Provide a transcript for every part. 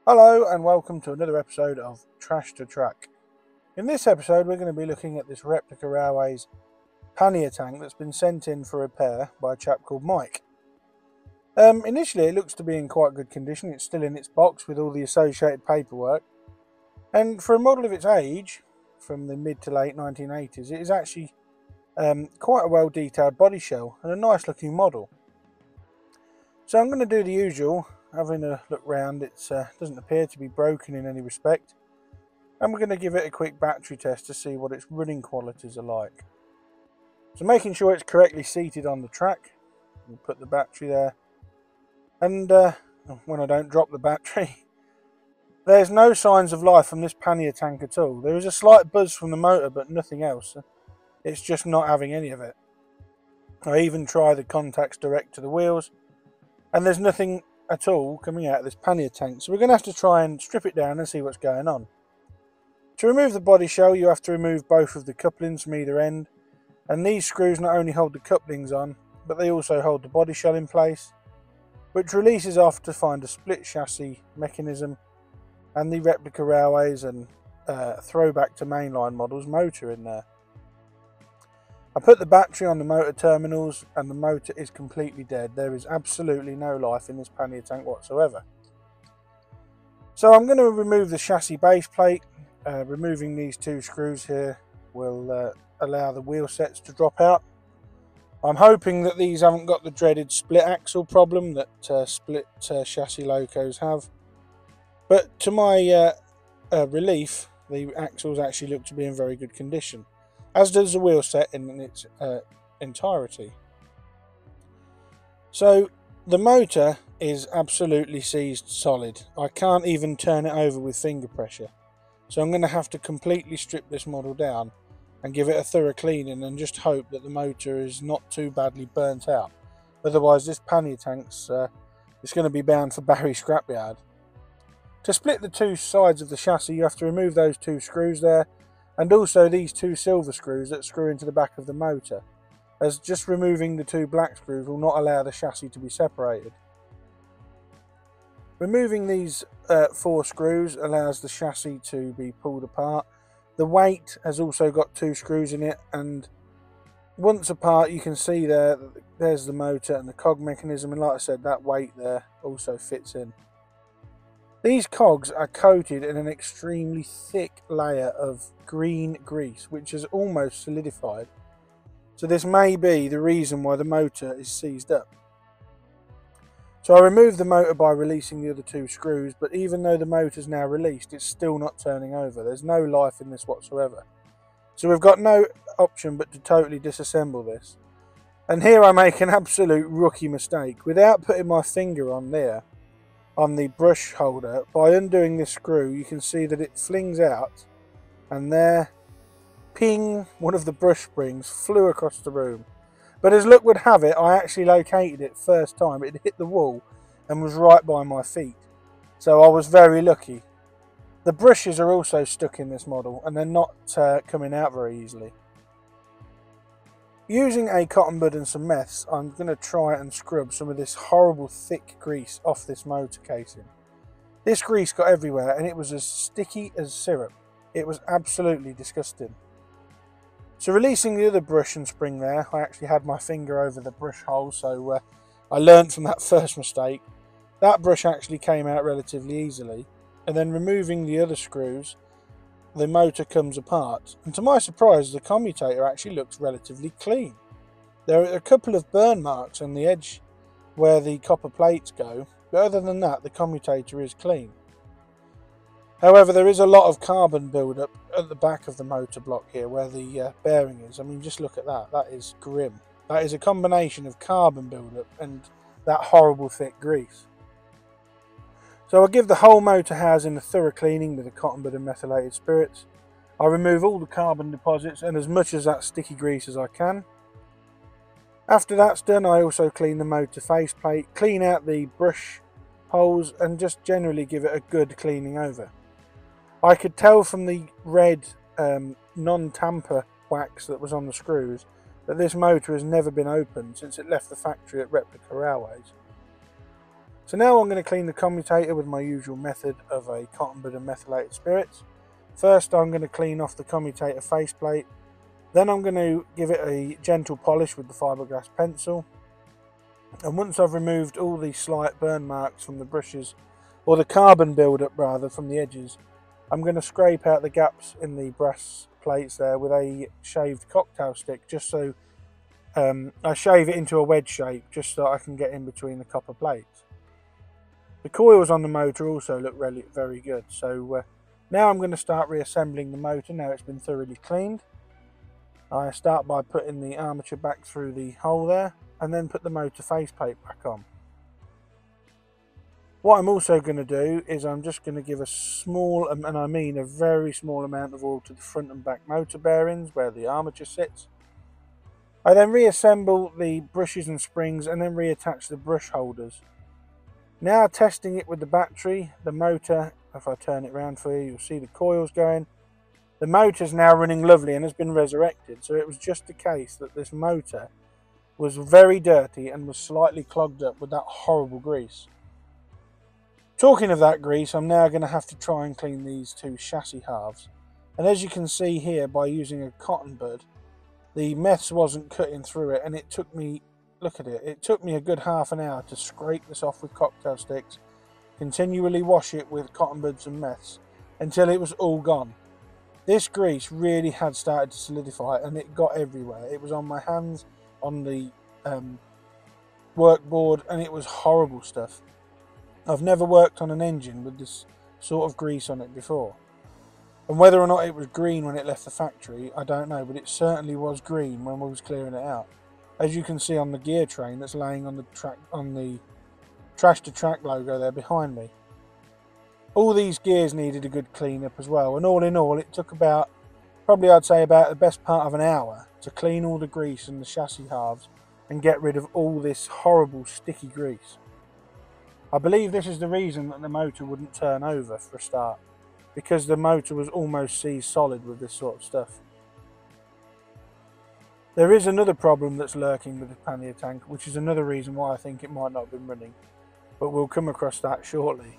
Hello and welcome to another episode of Trash to Track. In this episode we're going to be looking at this Replica Railways Pannier tank that's been sent in for repair by a chap called Mike. Initially it looks to be in quite good condition. It's still in its box with all the associated paperwork, and for a model of its age, from the mid to late 1980s, it is actually quite a well detailed body shell and a nice looking model. So I'm going to do the usual. Having a look round, it doesn't appear to be broken in any respect, and we're going to give it a quick battery test to see what its running qualities are like. So making sure it's correctly seated on the track, we'll put the battery there, and when I don't drop the battery, there's no signs of life from this pannier tank at all. There is a slight buzz from the motor but nothing else. It's just not having any of it. I even try the contacts direct to the wheels and there's nothing at all coming out of this pannier tank, so we're going to have to try and strip it down and see what's going on. To remove the body shell you have to remove both of the couplings from either end, and these screws not only hold the couplings on but they also hold the body shell in place, which releases off to find a split chassis mechanism and the Replica Railways and throwback to mainline models motor in there. I put the battery on the motor terminals and the motor is completely dead. There is absolutely no life in this pannier tank whatsoever. So I'm going to remove the chassis base plate. Removing these two screws here will allow the wheel sets to drop out. I'm hoping that these haven't got the dreaded split axle problem that split chassis locos have. But to my relief, the axles actually look to be in very good condition, as does the wheel set in its entirety. So the motor is absolutely seized solid. I can't even turn it over with finger pressure. So I'm going to have to completely strip this model down and give it a thorough cleaning and just hope that the motor is not too badly burnt out. Otherwise this pannier tank's it's going to be bound for Barry Scrapyard. To split the two sides of the chassis you have to remove those two screws there, and also these two silver screws that screw into the back of the motor, as just removing the two black screws will not allow the chassis to be separated. Removing these 4 screws allows the chassis to be pulled apart. The weight has also got 2 screws in it, and once apart you can see there's the motor and the cog mechanism, and like I said, that weight there also fits in. These cogs are coated in an extremely thick layer of green grease which has almost solidified, so this may be the reason why the motor is seized up. So I removed the motor by releasing the other 2 screws, but even though the motor is now released, it's still not turning over. There's no life in this whatsoever. So we've got no option but to totally disassemble this. And here I make an absolute rookie mistake. Without putting my finger on there, on the brush holder, by undoing this screw you can see that it flings out, and there, ping, one of the brush springs flew across the room. But as luck would have it, I actually located it first time. It hit the wall and was right by my feet, so I was very lucky. The brushes are also stuck in this model and they're not coming out very easily. Using a cotton bud and some meths, I'm going to try and scrub some of this horrible thick grease off this motor casing. This grease got everywhere and it was as sticky as syrup. It was absolutely disgusting. So releasing the other brush and spring there, I actually had my finger over the brush hole, so I learned from that first mistake. That brush actually came out relatively easily, and then removing the other screws, the motor comes apart, and to my surprise the commutator actually looks relatively clean. There are a couple of burn marks on the edge where the copper plates go, but other than that the commutator is clean. However, there is a lot of carbon build-up at the back of the motor block here where the bearing is. I mean, just look at that. That is grim. That is a combination of carbon build-up and that horrible thick grease. So I'll give the whole motor housing a thorough cleaning with a cotton bud and methylated spirits. I remove all the carbon deposits and as much of that sticky grease as I can. After that's done, I also clean the motor faceplate, clean out the brush holes and just generally give it a good cleaning over. I could tell from the red non-tamper wax that was on the screws that this motor has never been opened since it left the factory at Replica Railways. So now I'm going to clean the commutator with my usual method of a cotton bud and methylated spirits. First I'm going to clean off the commutator faceplate, then I'm going to give it a gentle polish with the fiberglass pencil, and once I've removed all the slight burn marks from the brushes, or the carbon build-up rather, from the edges, I'm going to scrape out the gaps in the brass plates there with a shaved cocktail stick, just so I shave it into a wedge shape just so I can get in between the copper plates. The coils on the motor also look really very good, so now I'm going to start reassembling the motor now it's been thoroughly cleaned. I start by putting the armature back through the hole there, and then put the motor faceplate back on. What I'm also going to do is I'm just going to give a small, and I mean a very small amount of oil to the front and back motor bearings where the armature sits. I then reassemble the brushes and springs and then reattach the brush holders. Now testing it with the battery, the motor, if I turn it around for you, you'll see the coils going. The motor's now running lovely and has been resurrected, so it was just the case that this motor was very dirty and was slightly clogged up with that horrible grease. Talking of that grease, I'm now going to have to try and clean these two chassis halves. And as you can see here, by using a cotton bud, the mess wasn't cutting through it, and it took me, look at it, it took me a good half an hour to scrape this off with cocktail sticks, continually wash it with cotton buds and meths until it was all gone. This grease really had started to solidify and it got everywhere. It was on my hands, on the workboard, and it was horrible stuff. I've never worked on an engine with this sort of grease on it before. And whether or not it was green when it left the factory, I don't know, but it certainly was green when we was clearing it out. As you can see on the gear train that's laying on the track, on the Trash to Track logo there behind me. All these gears needed a good clean up as well, and all in all it took about, probably I'd say about the best part of an hour to clean all the grease and the chassis halves and get rid of all this horrible sticky grease. I believe this is the reason that the motor wouldn't turn over for a start, because the motor was almost seized solid with this sort of stuff. There is another problem that's lurking with the pannier tank, which is another reason why I think it might not have been running, but we'll come across that shortly.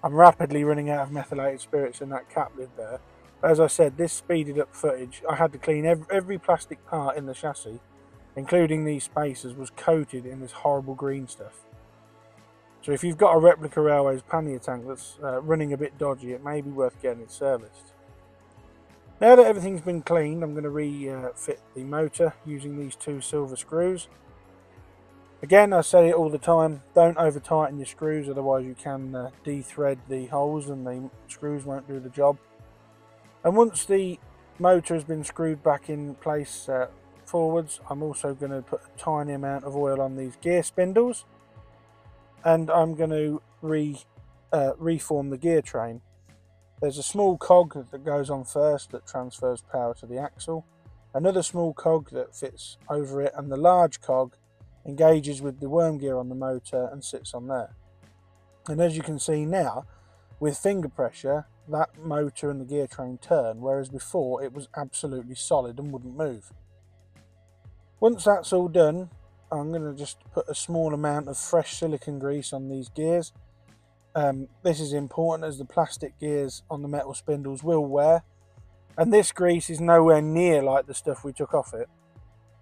I'm rapidly running out of methylated spirits in that cap lid there. But as I said, this speeded up footage. I had to clean every plastic part in the chassis, including these spacers, was coated in this horrible green stuff. So if you've got a Replica Railways pannier tank that's running a bit dodgy, it may be worth getting it serviced. Now that everything's been cleaned, I'm going to refit the motor using these two silver screws. Again, I say it all the time, don't over tighten your screws, otherwise you can de-thread the holes and the screws won't do the job. And once the motor has been screwed back in place forwards, I'm also going to put a tiny amount of oil on these gear spindles, and I'm going to reform the gear train. There's a small cog that goes on first that transfers power to the axle, another small cog that fits over it, and the large cog engages with the worm gear on the motor and sits on there. And as you can see now, with finger pressure, that motor and the gear train turn, whereas before it was absolutely solid and wouldn't move. Once that's all done, I'm going to just put a small amount of fresh silicone grease on these gears. This is important as the plastic gears on the metal spindles will wear, and this grease is nowhere near like the stuff we took off it.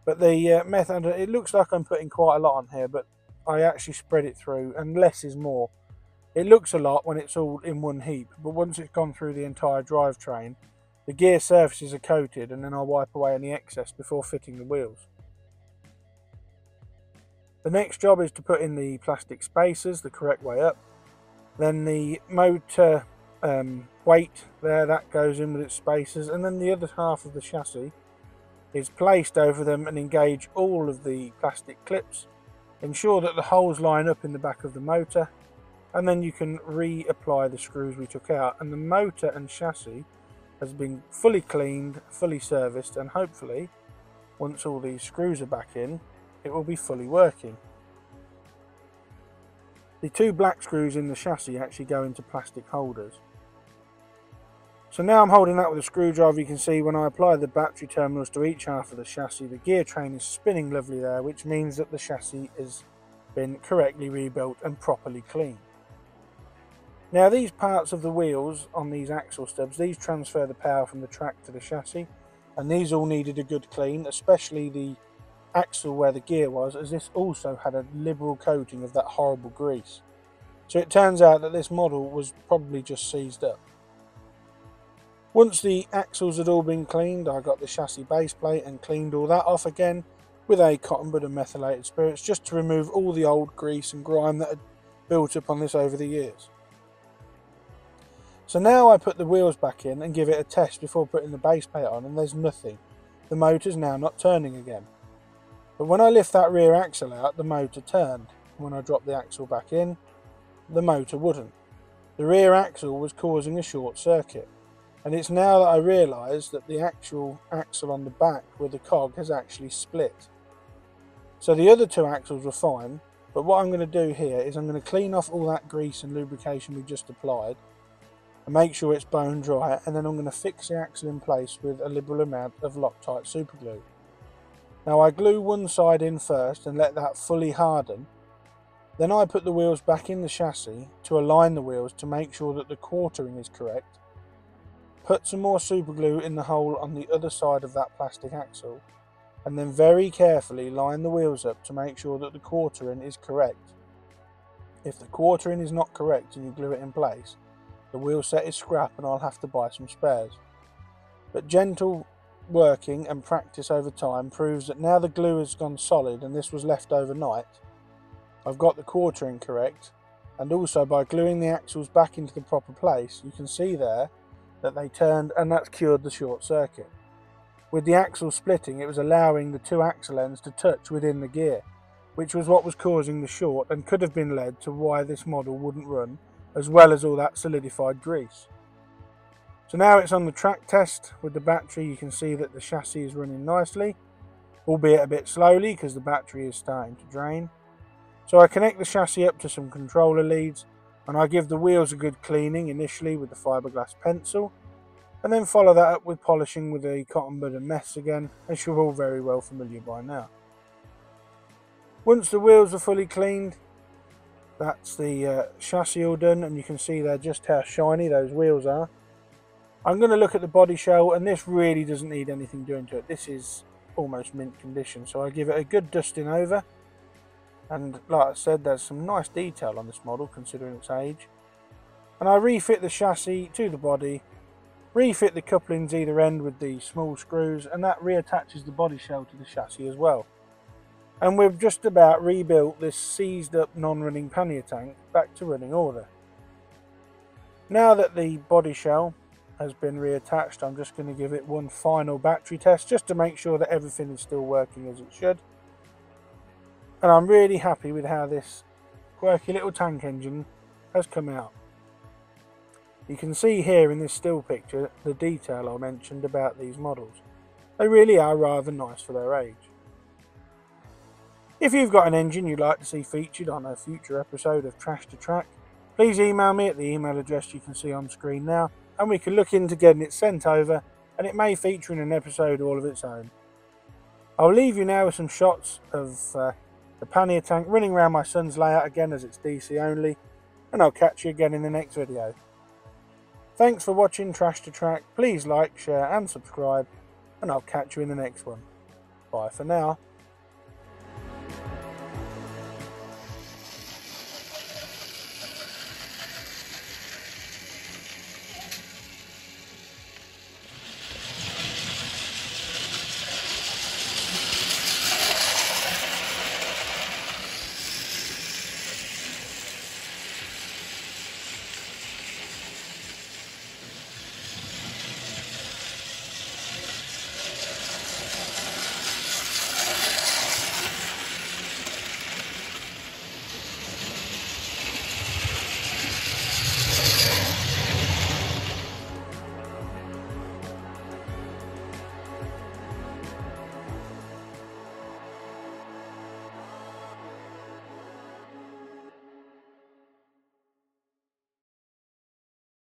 But the method, it looks like I'm putting quite a lot on here, but I actually spread it through, and less is more. It looks a lot when it's all in one heap, but once it's gone through the entire drivetrain, the gear surfaces are coated, and then I'll wipe away any excess before fitting the wheels. The next job is to put in the plastic spacers the correct way up. Then the motor weight there, that goes in with its spacers, and then the other half of the chassis is placed over them and engage all of the plastic clips. Ensure that the holes line up in the back of the motor, and then you can reapply the screws we took out, and the motor and chassis has been fully cleaned, fully serviced, and hopefully once all these screws are back in, it will be fully working. The two black screws in the chassis actually go into plastic holders. So now I'm holding that with a screwdriver. You can see when I apply the battery terminals to each half of the chassis, the gear train is spinning lovely there, which means that the chassis is been correctly rebuilt and properly cleaned. Now these parts of the wheels on these axle stubs, these transfer the power from the track to the chassis, and these all needed a good clean, especially the axle where the gear was, as this also had a liberal coating of that horrible grease. So it turns out that this model was probably just seized up. Once the axles had all been cleaned, I got the chassis base plate and cleaned all that off again with a cotton bud and methylated spirits, just to remove all the old grease and grime that had built up on this over the years. So now I put the wheels back in and give it a test before putting the base plate on, and there's nothing. The motor's now not turning again. But when I lift that rear axle out, the motor turned. When I dropped the axle back in, the motor wouldn't. The rear axle was causing a short circuit. And it's now that I realise that the actual axle on the back where the cog has actually split. So the other two axles were fine, but what I'm going to do here is I'm going to clean off all that grease and lubrication we just applied and make sure it's bone dry, and then I'm going to fix the axle in place with a liberal amount of Loctite super glue. Now I glue one side in first and let that fully harden. Then I put the wheels back in the chassis to align the wheels to make sure that the quartering is correct. Put some more super glue in the hole on the other side of that plastic axle, and then very carefully line the wheels up to make sure that the quartering is correct. If the quartering is not correct and you glue it in place, the wheel set is scrap and I'll have to buy some spares. But gentle working and practice over time proves that now the glue has gone solid, and this was left overnight, I've got the quartering correct, and also by gluing the axles back into the proper place, you can see there that they turned, and that's cured the short circuit. With the axle splitting, it was allowing the two axle ends to touch within the gear, which was what was causing the short and could have been led to why this model wouldn't run, as well as all that solidified grease. So now it's on the track test. With the battery, you can see that the chassis is running nicely, albeit a bit slowly because the battery is starting to drain. So I connect the chassis up to some controller leads, and I give the wheels a good cleaning initially with the fiberglass pencil, and then follow that up with polishing with a cotton bud and mess again, as you're all very well familiar by now. Once the wheels are fully cleaned, that's the chassis all done, and you can see there just how shiny those wheels are. I'm going to look at the body shell, and this really doesn't need anything doing to it. This is almost mint condition, so I give it a good dusting over. And like I said, there's some nice detail on this model considering its age. And I refit the chassis to the body, refit the couplings either end with the small screws, and that reattaches the body shell to the chassis as well. And we've just about rebuilt this seized up non-running pannier tank back to running order. Now that the body shell has been reattached, I'm just going to give it one final battery test just to make sure that everything is still working as it should. And I'm really happy with how this quirky little tank engine has come out. You can see here in this still picture the detail I mentioned about these models. They really are rather nice for their age. If you've got an engine you'd like to see featured on a future episode of Trash to Track, please email me at the email address you can see on screen now, and we can look into getting it sent over, and it may feature in an episode all of its own. I'll leave you now with some shots of the pannier tank running around my son's layout again, as it's DC only, and I'll catch you again in the next video. Thanks for watching Trash to Track. Please like, share and subscribe, and I'll catch you in the next one. Bye for now.